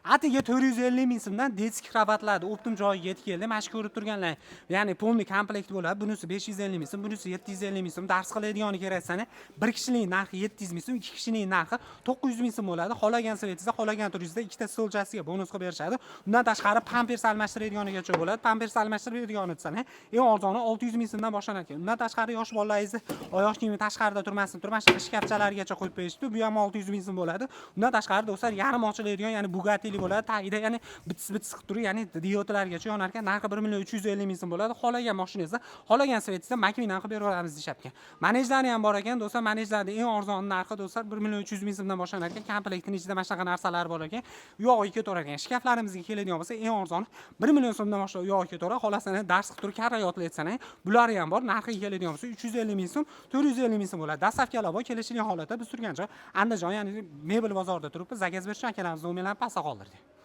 Atiga 450 ming so'mdan disk kravatlarni optim joyiga yetib keldi. Mana shu ko'rib turganlar, ya'ni polni komplekt bo'ladi. Bunisi 550 ming so'm, bunisi 750 ming so'm. Dars qiladiganini keraksa, bir kishining narxi 700 ming so'm, ikki kishining narxi 900 ming so'm bo'ladi. Xolagan svetingizda, xolagan turingizda ikkita stolchasiga bonus qilib berishadi. Undan tashqari pampers almashtiradiganigacha bo'ladi. Pampers almashtiradiganini desana, eng arzoni 600 ming so'mdan boshlanadi. Undan tashqari yosh bolalaringizni oyoq kiyimi tashqarida turmasin, turmasin shkafchalargacha qo'yib berishdi. Bu ham 600 ming so'm bo'ladi. Undan tashqari do'stlar, yarim ochiladigan, ya'ni Bugatti bo'ladi. Tagida ya'ni bits qilib turib, ya'ni diodlargacha yonar ekan. Narxi 1 million 350 ming so'm bo'ladi. Xolagan mashinangizda, xolagan svetingizda makinan qilib beramiz deyapti. Manejlari ham bor ekan, do'stlar. Manejlarning eng arzon narxi do'stlar 1 million 300 ming so'mdan boshlanadi ekan. Komplektning ichida mana shunaqa narsalar bor ekan. Uyog'iga ketaverar ekan. Shkaflarimizga keladigan bo'lsa, eng arzoni 1 million so'mdan boshlab uyog'iga ketaveradi. Xolasini dars qilib turib karayotlar etsana, bular ham bor. Narxiga keladigan bo'lsa 350 ming so'm, 450 ming so'm bo'ladi. Dastavkalar bor. Kelishilgan holatda biz turgan joy Andijon, ya'ni mebel bozorida turibmiz. Zakaz berish akalarimiz nomerlarini pastda qoldirdik.